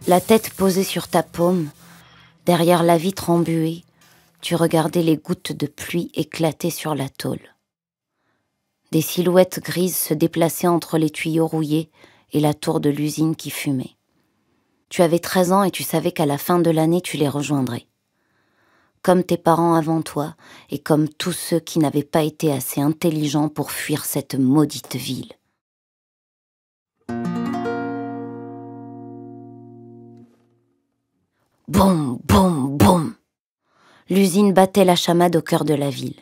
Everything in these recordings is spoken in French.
La tête posée sur ta paume, derrière la vitre embuée, tu regardais les gouttes de pluie éclater sur la tôle. Des silhouettes grises se déplaçaient entre les tuyaux rouillés et la tour de l'usine qui fumait. Tu avais 13 ans et tu savais qu'à la fin de l'année, tu les rejoindrais. Comme tes parents avant toi et comme tous ceux qui n'avaient pas été assez intelligents pour fuir cette maudite ville. Boum, boum, boum. L'usine battait la chamade au cœur de la ville.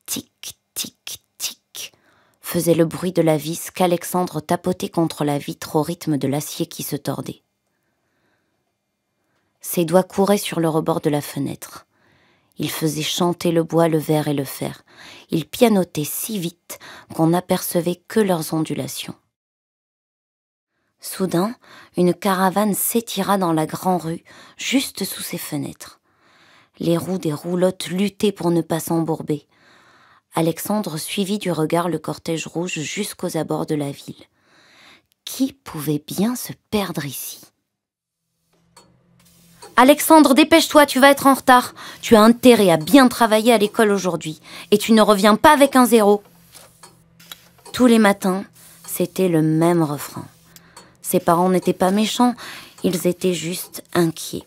Tic, tic, tic, faisait le bruit de la vis qu'Alexandre tapotait contre la vitre au rythme de l'acier qui se tordait. Ses doigts couraient sur le rebord de la fenêtre. Il faisait chanter le bois, le verre et le fer. Il pianotait si vite qu'on n'apercevait que leurs ondulations. Soudain, une caravane s'étira dans la grande rue, juste sous ses fenêtres. Les roues des roulottes luttaient pour ne pas s'embourber. Alexandre suivit du regard le cortège rouge jusqu'aux abords de la ville. Qui pouvait bien se perdre ici ? « Alexandre, dépêche-toi, tu vas être en retard. Tu as intérêt à bien travailler à l'école aujourd'hui. Et tu ne reviens pas avec un 0. » Tous les matins, c'était le même refrain. Ses parents n'étaient pas méchants, ils étaient juste inquiets.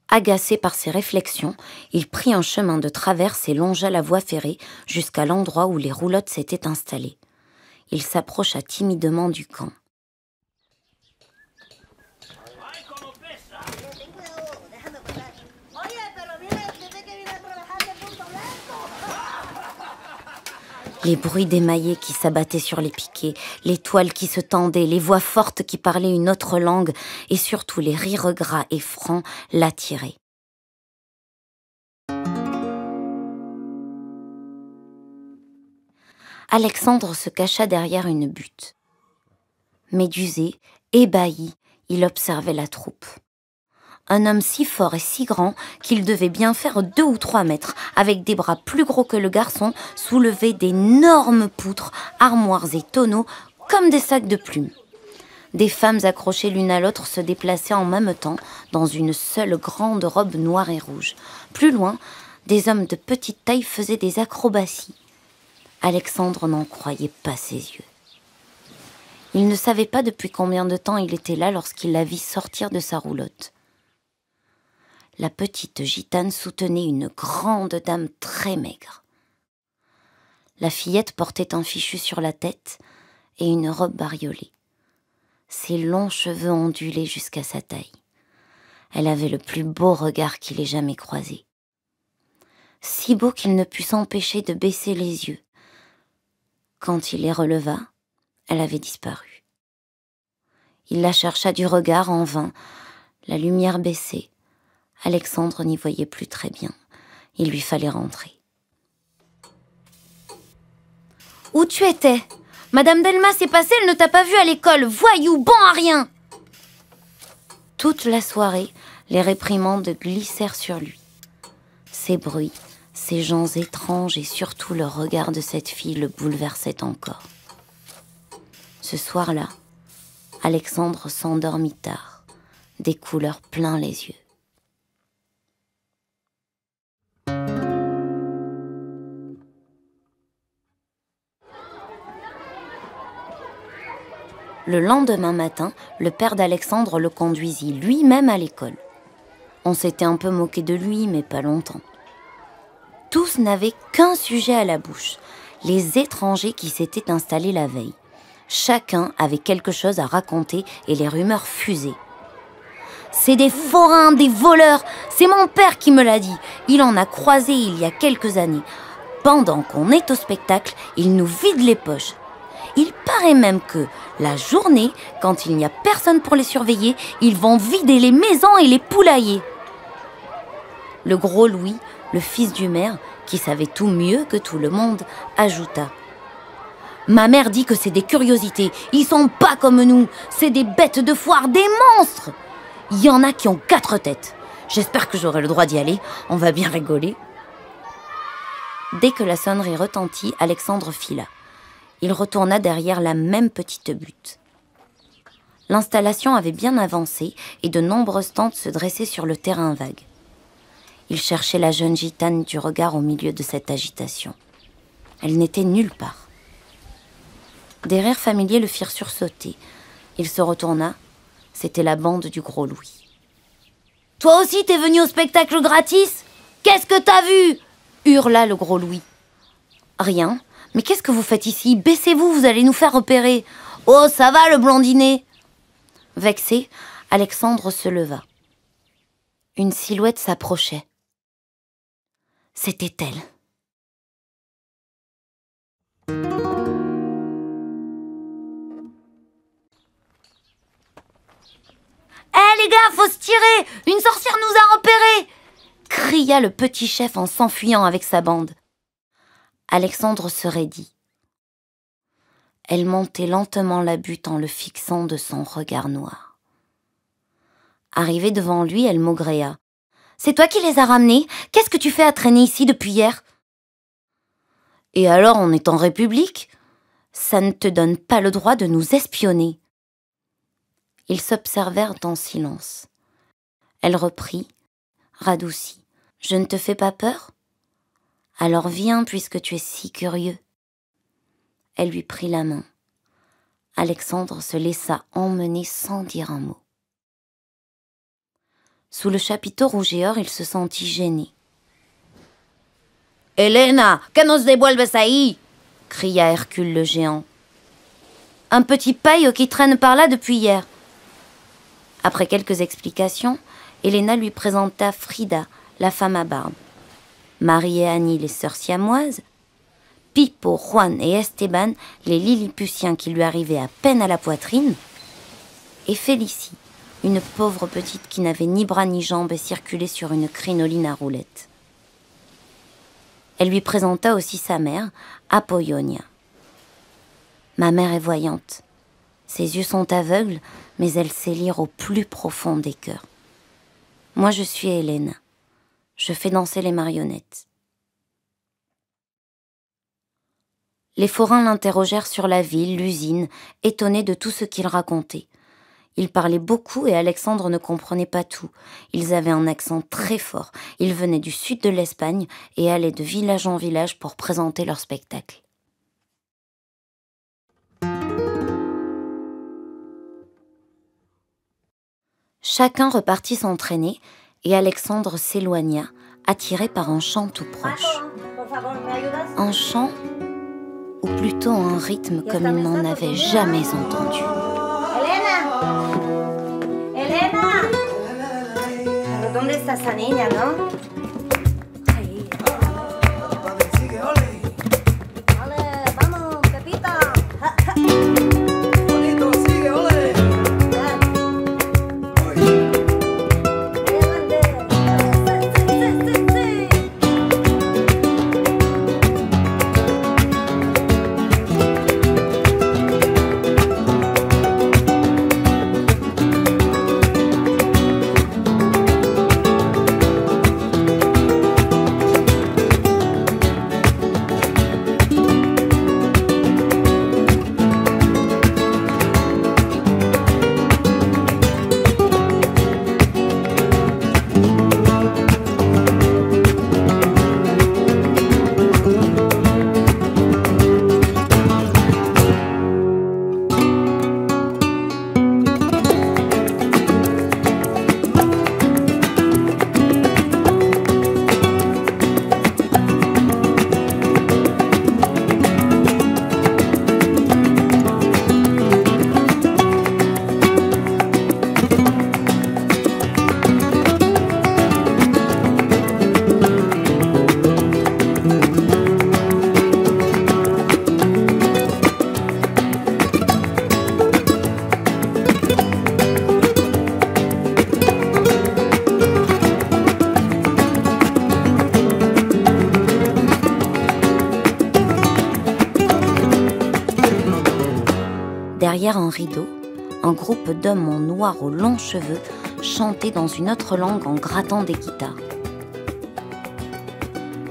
Agacé par ses réflexions, il prit un chemin de traverse et longea la voie ferrée jusqu'à l'endroit où les roulottes s'étaient installées. Il s'approcha timidement du camp. Les bruits d'émaillés qui s'abattaient sur les piquets, les toiles qui se tendaient, les voix fortes qui parlaient une autre langue et surtout les rires gras et francs l'attiraient. Alexandre se cacha derrière une butte. Médusé, ébahi, il observait la troupe. Un homme si fort et si grand qu'il devait bien faire 2 ou 3 mètres, avec des bras plus gros que le garçon, soulevait d'énormes poutres, armoires et tonneaux comme des sacs de plumes. Des femmes accrochées l'une à l'autre se déplaçaient en même temps dans une seule grande robe noire et rouge. Plus loin, des hommes de petite taille faisaient des acrobaties. Alexandre n'en croyait pas ses yeux. Il ne savait pas depuis combien de temps il était là lorsqu'il la vit sortir de sa roulotte. La petite gitane soutenait une grande dame très maigre. La fillette portait un fichu sur la tête et une robe bariolée. Ses longs cheveux ondulaient jusqu'à sa taille. Elle avait le plus beau regard qu'il ait jamais croisé. Si beau qu'il ne put s'empêcher de baisser les yeux. Quand il les releva, elle avait disparu. Il la chercha du regard en vain, la lumière baissait. Alexandre n'y voyait plus très bien. Il lui fallait rentrer. « Où tu étais ? Madame Delmas est passée, elle ne t'a pas vu à l'école. Voyou, bon à rien !» Toute la soirée, les réprimandes glissèrent sur lui. Ces bruits, ces gens étranges et surtout le regard de cette fille le bouleversaient encore. Ce soir-là, Alexandre s'endormit tard, des couleurs plein les yeux. Le lendemain matin, le père d'Alexandre le conduisit lui-même à l'école. On s'était un peu moqué de lui, mais pas longtemps. Tous n'avaient qu'un sujet à la bouche, les étrangers qui s'étaient installés la veille. Chacun avait quelque chose à raconter et les rumeurs fusaient. « C'est des forains, des voleurs, c'est mon père qui me l'a dit. Il en a croisé il y a quelques années. Pendant qu'on est au spectacle, il nous vide les poches. Il paraît même que, la journée, quand il n'y a personne pour les surveiller, ils vont vider les maisons et les poulaillers. » Le gros Louis, le fils du maire, qui savait tout mieux que tout le monde, ajouta. « Ma mère dit que c'est des curiosités, ils sont pas comme nous, c'est des bêtes de foire, des monstres. Il y en a qui ont 4 têtes. J'espère que j'aurai le droit d'y aller, on va bien rigoler. » Dès que la sonnerie retentit, Alexandre fila. Il retourna derrière la même petite butte. L'installation avait bien avancé et de nombreuses tentes se dressaient sur le terrain vague. Il cherchait la jeune gitane du regard au milieu de cette agitation. Elle n'était nulle part. Des rires familiers le firent sursauter. Il se retourna. C'était la bande du Gros Louis. « Toi aussi, t'es venu au spectacle gratis ? Qu'est-ce que t'as vu ?» hurla le Gros Louis. « Rien. Mais qu'est-ce que vous faites ici ? Baissez-vous, vous allez nous faire repérer. »« Oh, ça va, le blondinet !» Vexé, Alexandre se leva. Une silhouette s'approchait. C'était elle. Hé les gars, faut se tirer! Une sorcière nous a repérés! Cria le petit chef en s'enfuyant avec sa bande. Alexandre se raidit. Elle montait lentement la butte en le fixant de son regard noir. Arrivée devant lui, elle maugréa. « C'est toi qui les as ramenés? Qu'est-ce que tu fais à traîner ici depuis hier ?»« Et alors, on est en République? Ça ne te donne pas le droit de nous espionner. » Ils s'observèrent en silence. Elle reprit, radoucie. « Je ne te fais pas peur? Alors viens puisque tu es si curieux. » Elle lui prit la main. Alexandre se laissa emmener sans dire un mot. Sous le chapiteau rouge et or, il se sentit gêné. « Elena, que nos devuelves ahí ?» cria Hercule le géant. « Un petit paille qui traîne par là depuis hier. » Après quelques explications, Elena lui présenta Frida, la femme à barbe, Marie et Annie, les sœurs siamoises, Pipo, Juan et Esteban, les Lilliputiens qui lui arrivaient à peine à la poitrine, et Félicie, une pauvre petite qui n'avait ni bras ni jambes et circulait sur une crinoline à roulettes. Elle lui présenta aussi sa mère, Apollonia. « Ma mère est voyante. Ses yeux sont aveugles, mais elle sait lire au plus profond des cœurs. Moi, je suis Hélène. Je fais danser les marionnettes. » Les forains l'interrogèrent sur la ville, l'usine, étonnés de tout ce qu'il racontait. Il parlait beaucoup et Alexandre ne comprenait pas tout. Ils avaient un accent très fort. Ils venaient du sud de l'Espagne et allaient de village en village pour présenter leur spectacle. Chacun repartit s'entraîner et Alexandre s'éloigna, attiré par un chant tout proche. Un chant, ou plutôt un rythme comme il n'en avait jamais entendu. Elena, ¿dónde está esa niña, no? Vale, vamos, Pepita. Bonito, sigue, ole. Derrière un rideau, un groupe d'hommes en noir aux longs cheveux chantait dans une autre langue en grattant des guitares.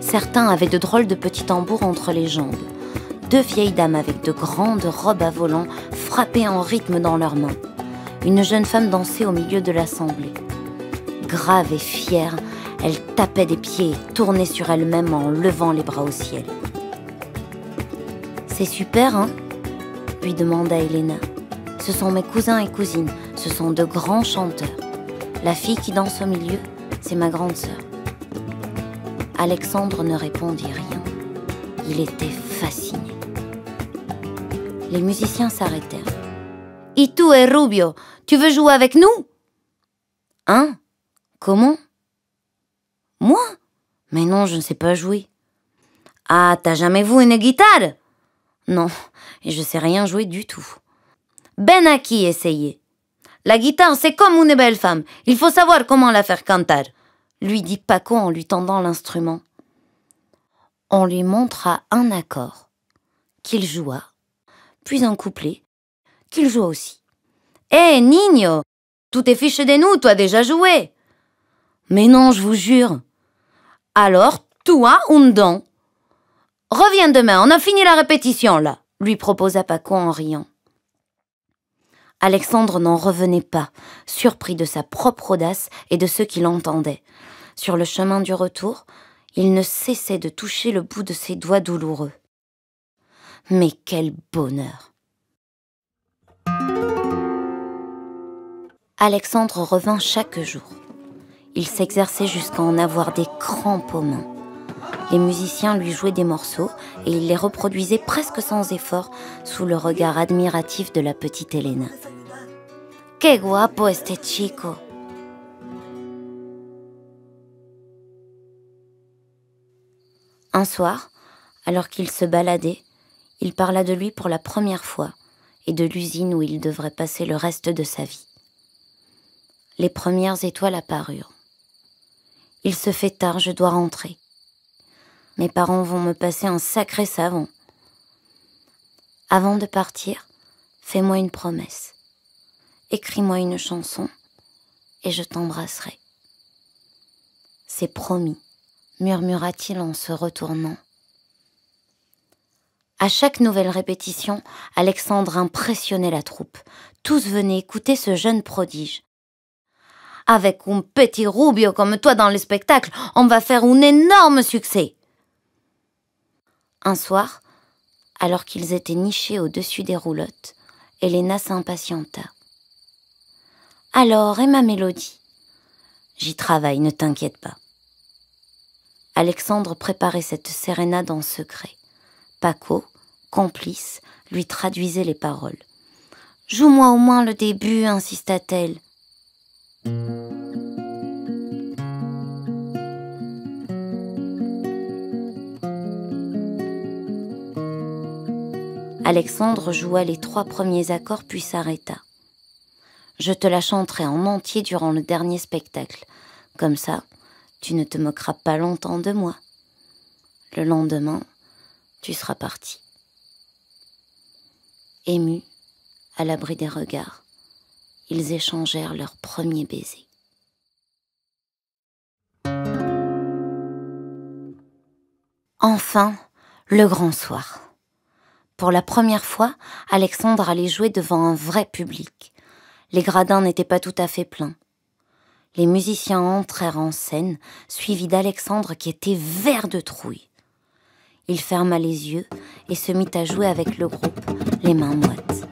Certains avaient de drôles de petits tambours entre les jambes. Deux vieilles dames avec de grandes robes à volants frappaient en rythme dans leurs mains. une jeune femme dansait au milieu de l'assemblée. Grave et fière, elle tapait des pieds et tournait sur elle-même en levant les bras au ciel. « C'est super, hein ?» lui demanda Elena. « Ce sont mes cousins et cousines, ce sont de grands chanteurs. La fille qui danse au milieu, c'est ma grande sœur. » Alexandre ne répondit rien. Il était fasciné. Les musiciens s'arrêtèrent. « Et tu es Rubio, tu veux jouer avec nous ?»« Hein? Comment? Moi? Mais non, je ne sais pas jouer. »« Ah, t'as jamais vu une guitare? » ?»« Non, et je sais rien jouer du tout. »« Ben aquí essayez. La guitare, c'est comme une belle femme. Il faut savoir comment la faire cantar. » lui dit Paco en lui tendant l'instrument. On lui montra un accord, qu'il joua, puis un couplet, qu'il joua aussi. « Hé, niño, tu t'es fiché de nous, tu as déjà joué. »« Mais non, je vous jure. »« Alors, toi, un don. Reviens demain, on a fini la répétition, là, » lui proposa Paco en riant. Alexandre n'en revenait pas, surpris de sa propre audace et de ceux qui l'entendaient. Sur le chemin du retour, il ne cessait de toucher le bout de ses doigts douloureux. Mais quel bonheur! Alexandre revint chaque jour. Il s'exerçait jusqu'à en avoir des crampes aux mains. Les musiciens lui jouaient des morceaux et il les reproduisait presque sans effort sous le regard admiratif de la petite Elena. « Que guapo este chico !» Un soir, alors qu'il se baladait, il parla de lui pour la première fois et de l'usine où il devrait passer le reste de sa vie. Les premières étoiles apparurent. « Il se fait tard, je dois rentrer. Mes parents vont me passer un sacré savon. Avant de partir, fais-moi une promesse. Écris-moi une chanson et je t'embrasserai. » « C'est promis, » murmura-t-il en se retournant. À chaque nouvelle répétition, Alexandre impressionnait la troupe. Tous venaient écouter ce jeune prodige. « Avec un petit Rubio comme toi dans le spectacle, on va faire un énorme succès !» Un soir, alors qu'ils étaient nichés au-dessus des roulottes, Elena s'impatienta. « Alors, et ma mélodie ? » ?»« J'y travaille, ne t'inquiète pas. » Alexandre préparait cette sérénade en secret. Paco, complice, lui traduisait les paroles. « Joue-moi au moins le début, insista-t-elle. » Alexandre joua les 3 premiers accords puis s'arrêta. « Je te la chanterai en entier durant le dernier spectacle. Comme ça, tu ne te moqueras pas longtemps de moi. Le lendemain, tu seras parti. » Émus, à l'abri des regards, ils échangèrent leur premier baiser. Enfin, le grand soir. Pour la première fois, Alexandre allait jouer devant un vrai public. Les gradins n'étaient pas tout à fait pleins. Les musiciens entrèrent en scène, suivis d'Alexandre qui était vert de trouille. Il ferma les yeux et se mit à jouer avec le groupe, les mains moites.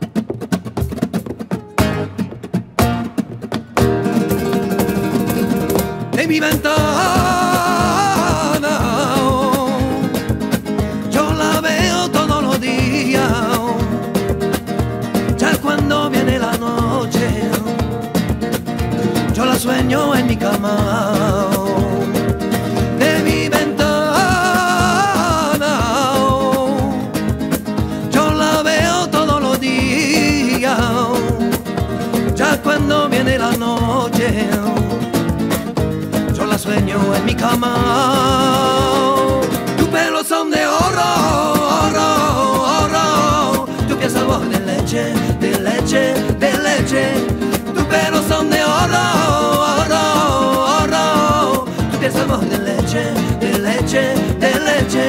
En mi ventana yo la veo todos los días, ya cuando viene la noche yo la sueño en mi cama. De mi ventana yo la veo todos los días, ya cuando viene la noche sueño en mi cama. Tu pelo son de oro, oro, oro. Tu piel sabor de leche, de leche, de leche. Tu pelo son de oro, oro, oro. Tu piel sabor de leche, de leche, de leche.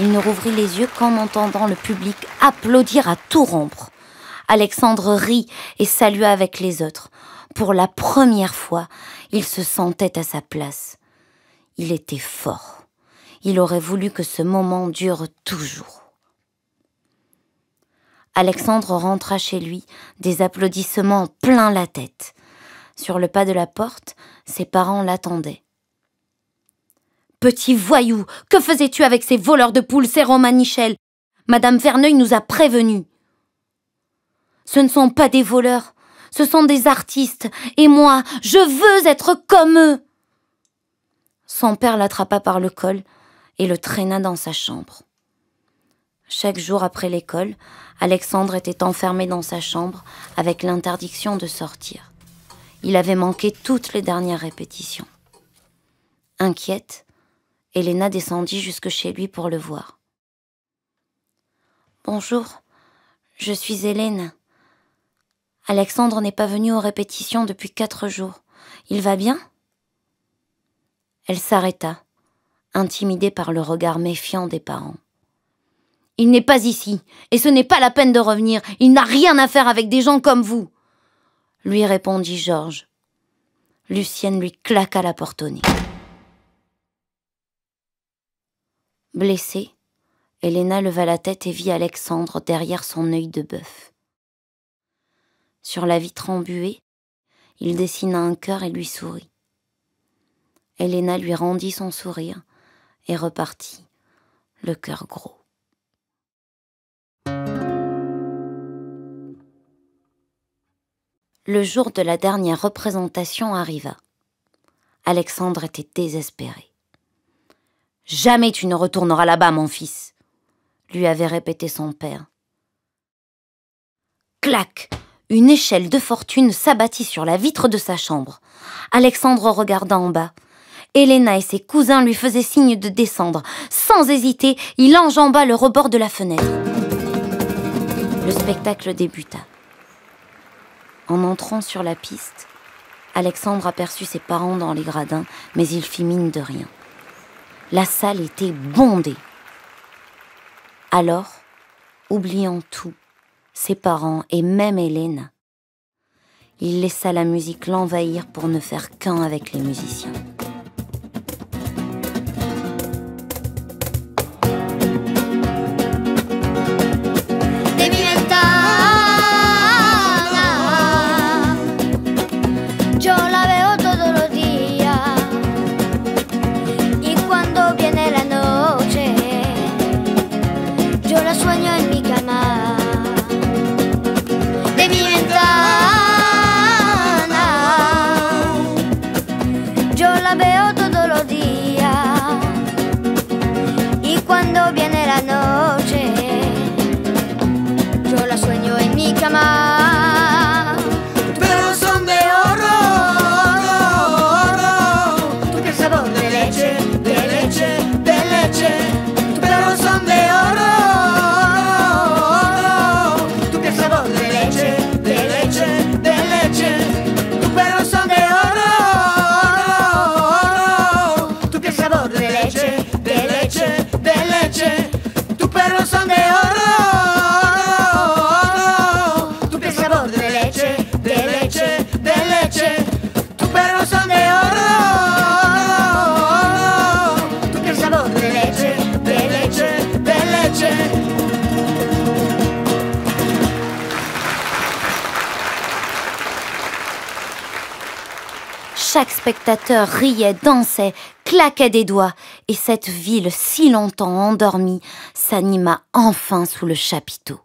Il ne rouvrit les yeux qu'en entendant le public applaudir à tout rompre. Alexandre rit et salua avec les autres. Pour la première fois, il se sentait à sa place. Il était fort. Il aurait voulu que ce moment dure toujours. Alexandre rentra chez lui, des applaudissements plein la tête. Sur le pas de la porte, ses parents l'attendaient. « Petit voyou, que faisais-tu avec ces voleurs de poules, ces romanichels ? Madame Verneuil nous a prévenus. »« Ce ne sont pas des voleurs, ce sont des artistes, et moi, je veux être comme eux !» Son père l'attrapa par le col et le traîna dans sa chambre. Chaque jour après l'école, Alexandre était enfermé dans sa chambre avec l'interdiction de sortir. Il avait manqué toutes les dernières répétitions. Inquiète, Elena descendit jusque chez lui pour le voir. « Bonjour, je suis Hélène. Alexandre n'est pas venu aux répétitions depuis 4 jours. Il va bien ?» Elle s'arrêta, intimidée par le regard méfiant des parents. « Il n'est pas ici, et ce n'est pas la peine de revenir. Il n'a rien à faire avec des gens comme vous, » lui répondit Georges. Lucienne lui claqua la porte au nez. Blessée, Elena leva la tête et vit Alexandre derrière son œil de bœuf. Sur la vitre embuée, il dessina un cœur et lui sourit. Elena lui rendit son sourire et repartit, le cœur gros. Le jour de la dernière représentation arriva. Alexandre était désespéré. « Jamais tu ne retourneras là-bas, mon fils !» lui avait répété son père. Clac ! Une échelle de fortune s'abattit sur la vitre de sa chambre. Alexandre regarda en bas. Elena et ses cousins lui faisaient signe de descendre. Sans hésiter, il enjamba le rebord de la fenêtre. Le spectacle débuta. En entrant sur la piste, Alexandre aperçut ses parents dans les gradins, mais il fit mine de rien. La salle était bondée. Alors, oubliant tout, ses parents et même Hélène, il laissa la musique l'envahir pour ne faire qu'un avec les musiciens. Pero son de oro, oro, oro. Tu que sabor de leche, de leche, de leche. Pero son de oro, oro, oro. Tu que sabor de leche, de leche, de leche. Tu pero son de oro, oro, oro. Tu que sabor de leche, de leche, de leche. Tu pero son de oro. Chaque spectateur riait, dansait, claquait des doigts, et cette ville si longtemps endormie s'anima enfin sous le chapiteau.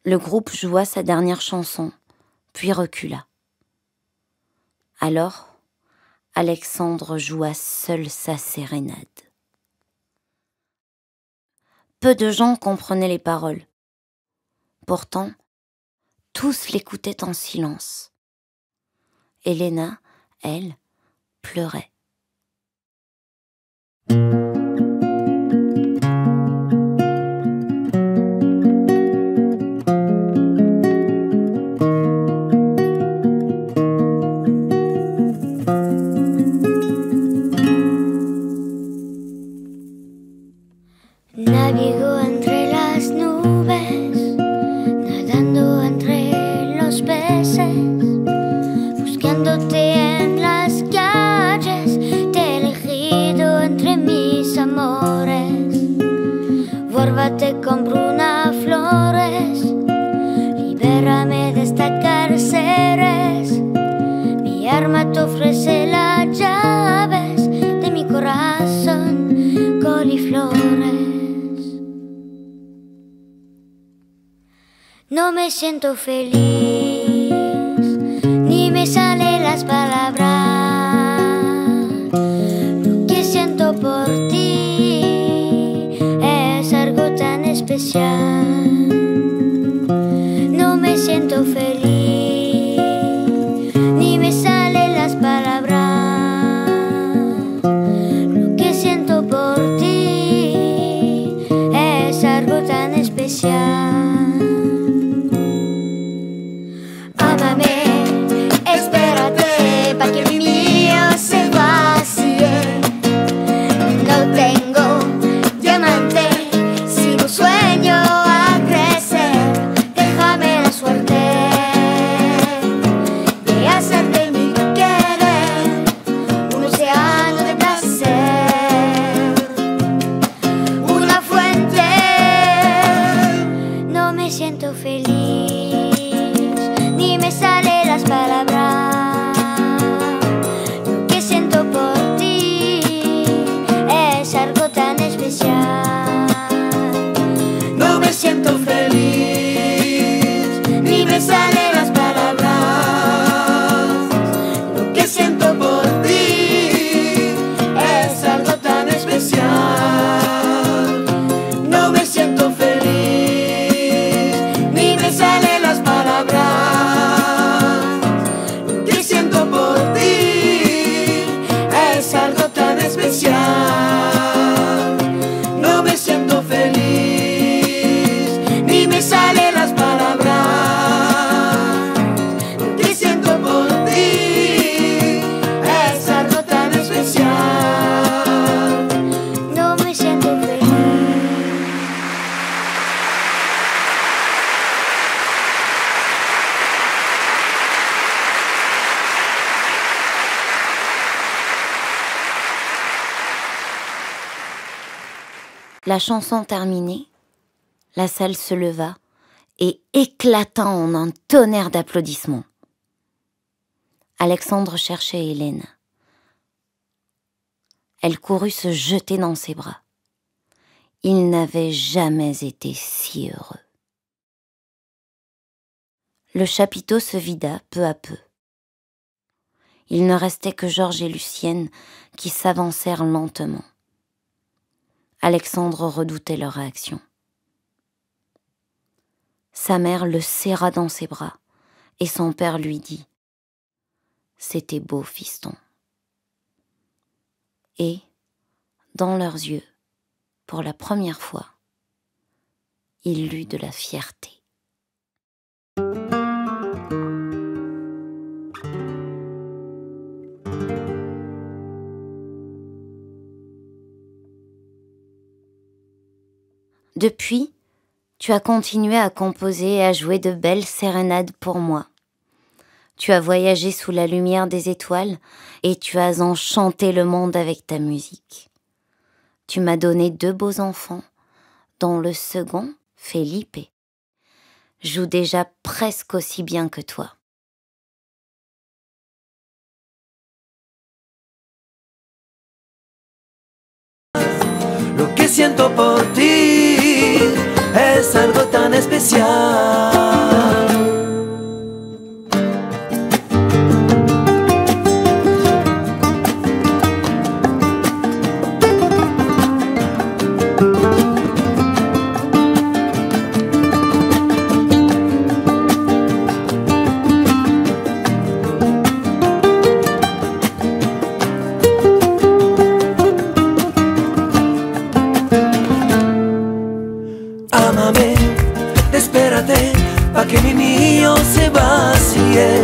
Le groupe joua sa dernière chanson, puis recula. Alors, Alexandre joua seul sa sérénade. Peu de gens comprenaient les paroles. Pourtant, tous l'écoutaient en silence. Elena, elle, pleurait. compro unas flores, libérame de esta cárcel. Mi arma te ofrece las llaves de mi corazón, coliflores. No me siento feliz, ni me salen las palabras. Lo que siento por ti es algo tan especial. No me siento feliz, ni me salen las palabras. Lo que siento por ti es algo tan especial. Espérate pa' que mi mío se vacíe. No tengo diamante, sino sueño a crecer. Déjame la suerte de hacer de mi querer un océano de placer, una fuente. No me siento feliz, ni me salen las palabras. Lo que siento por ti es algo tan especial. No me siento feliz, ni me salen las palabras. Lo que siento por ti es algo tan especial. No me siento feliz, ni me salen las palabras. Lo que siento por ti es algo tan especial. No me siento feliz, ni me salen las palabras. Lo que siento por ti es algo tan especial. No me siento feliz. La chanson terminée, la salle se leva et éclata en un tonnerre d'applaudissements. Alexandre cherchait Hélène. Elle courut se jeter dans ses bras. Il n'avait jamais été si heureux. Le chapiteau se vida peu à peu. Il ne restait que Georges et Lucienne qui s'avancèrent lentement. Alexandre redoutait leur réaction. Sa mère le serra dans ses bras et son père lui dit « C'était beau, fiston ». Et, dans leurs yeux, pour la première fois, il lut de la fierté. Depuis, tu as continué à composer et à jouer de belles sérénades pour moi. Tu as voyagé sous la lumière des étoiles et tu as enchanté le monde avec ta musique. Tu m'as donné 2 beaux enfants, dont le second, Felipe, joue déjà presque aussi bien que toi. Lo que siento por ti es algo tan especial. Ámame, espérate pa' que mi mío se vacíe.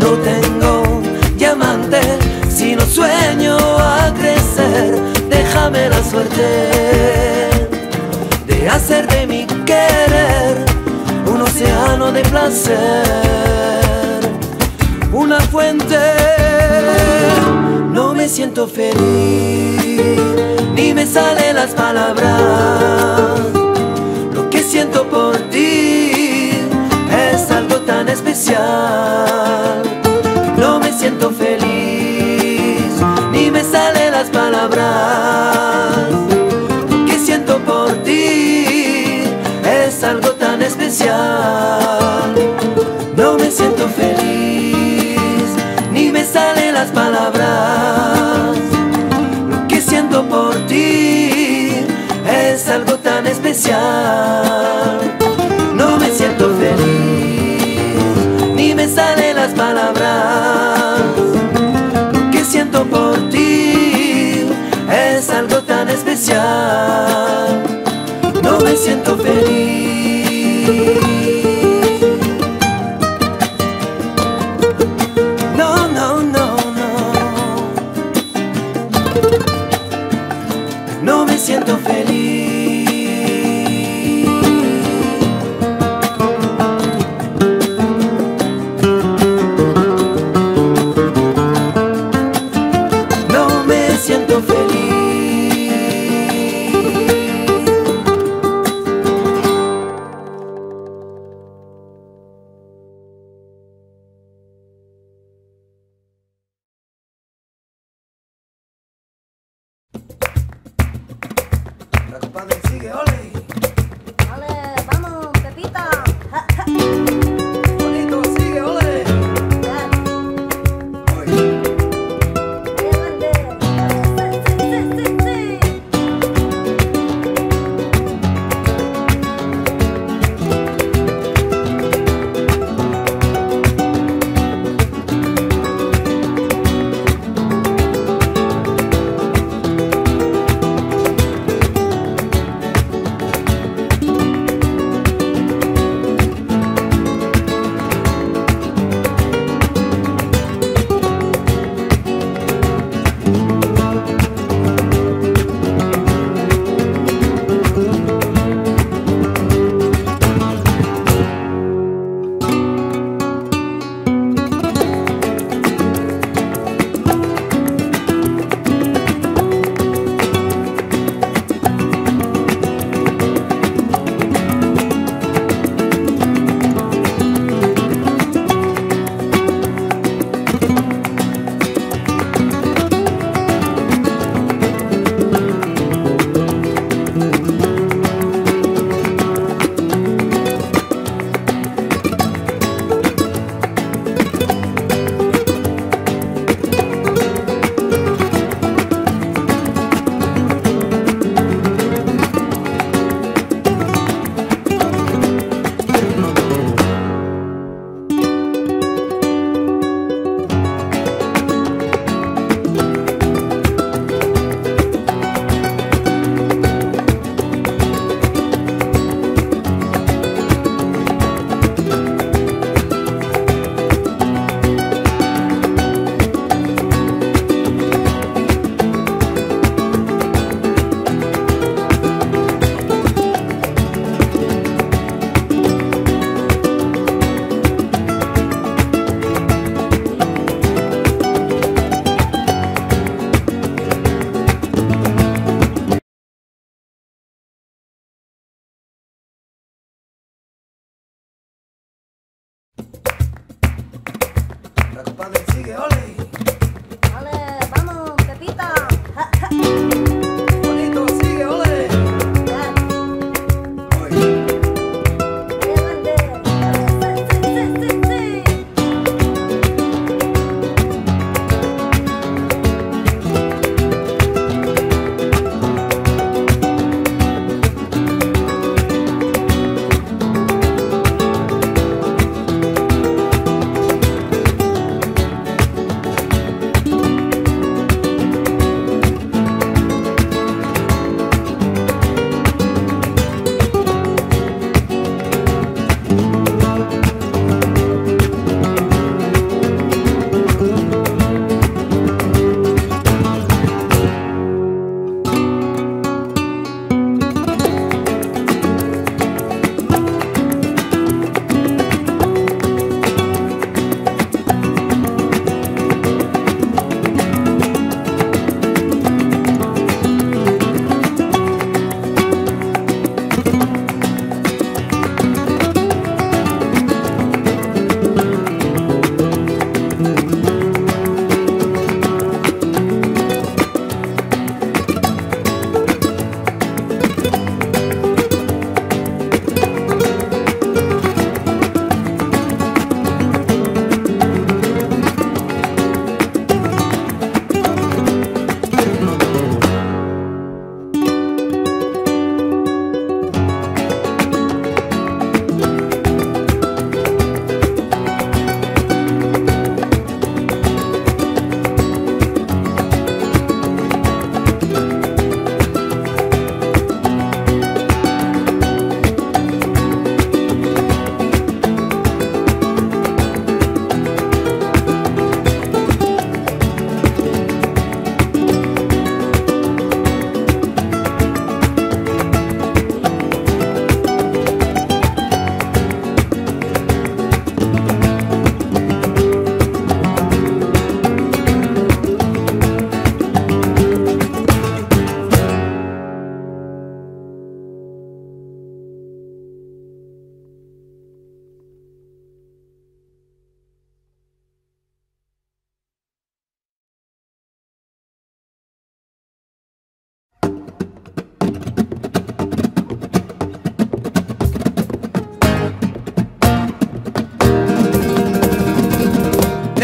No tengo diamante, sino sueño a crecer. Déjame la suerte de hacer de mi querer un océano de placer, una fuente. No me siento feliz, ni me salen las palabras. siento por ti es algo tan especial. No me siento feliz, ni me salen las palabras. Lo que siento por ti es algo tan especial. No me siento feliz, ni me salen las palabras. Lo que siento por ti es algo tan especial. No me siento feliz, ni me salen las palabras. Lo que siento por ti es algo tan especial. No me siento feliz. No, no, no, no. No me siento feliz. No me siento feliz. La compadre sigue, ole. Ole, vamos, Pepita. Bonito, sigue, ole. Oye. Adelante. Sí.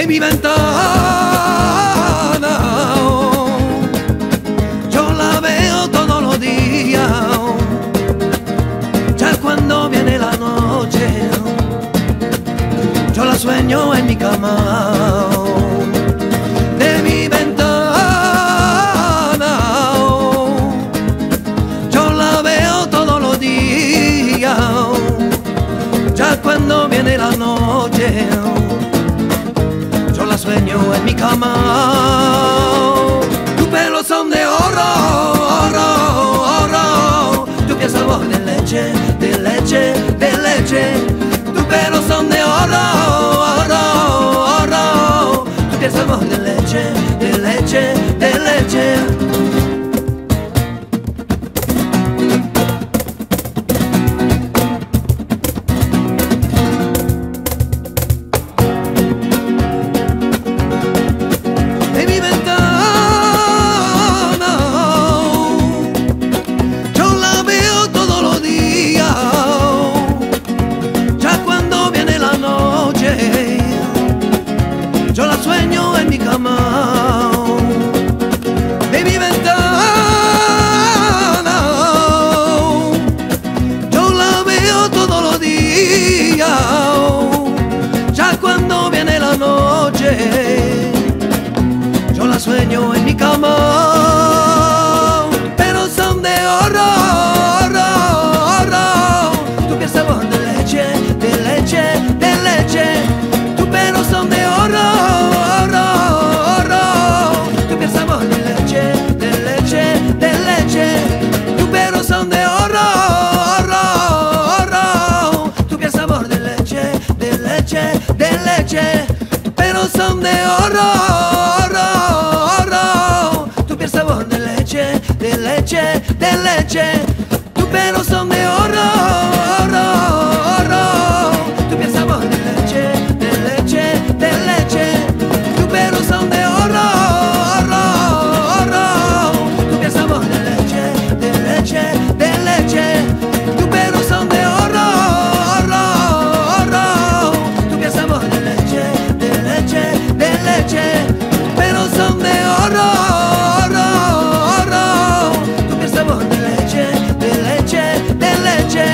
de mi ventana. Yo la veo todos los días, ya cuando viene la noche, yo la sueño en mi cama. De mi ventana, yo la veo todos los días, ya cuando viene la noche, yo la sueño en mi cama. Tus pelos son de oro, oro, oro. Tu piel sabor de leche, de leche, de leche. Tus pelos son de oro, oro, oro. Tu piel sabor de leche, de leche, de leche. Yo la sueño en mi cama. De mi ventana, yo la veo todos los días, ya cuando viene la noche, yo la sueño en mi cama. Pero son de oro, oro, oro. Tu piel sabor de leche, de leche, de leche. Tus pelos son de oro, oro, oro. Tu piel sabor de leche, de leche, de leche. Tus pelos son de oro, oro, oro. Tu piel sabor de leche, de leche, de leche. Tus pelos son de oro, oro, oro. Tu piel sabor de leche, de leche, de leche. Tus pelos son de oro, oro, oro. Tu piel sabor de leche, de leche, de leche. Tus pelos son de oro, oro, oro. Tu piel sabor de leche, de leche, de leche. Tus pelos son de oro, oro, oro. Tu piel sabor de leche, de leche, de leche. Tus pelos son de oro, oro, oro. Tu piel sabor de leche, de leche, de leche.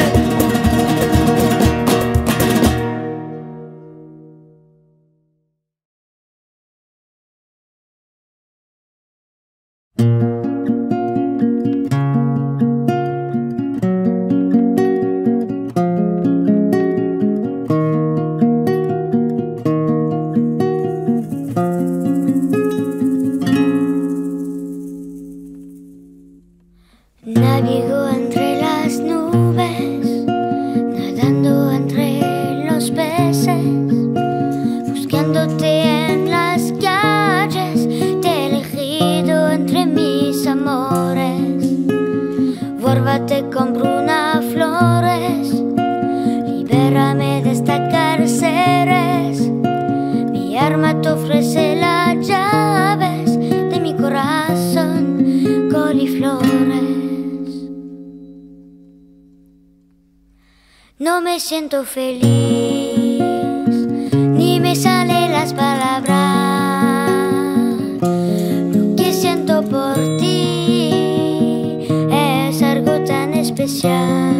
Navego entre las nubes, nadando entre los peces, buscándote en las calles, te he elegido entre mis amores. Borba te compro unas flores, libérame de esta cárcel. Mi arma te ofrece las llaves de mi corazón, coliflores. No me siento feliz, ni me salen las palabras. Lo que siento por ti es algo tan especial.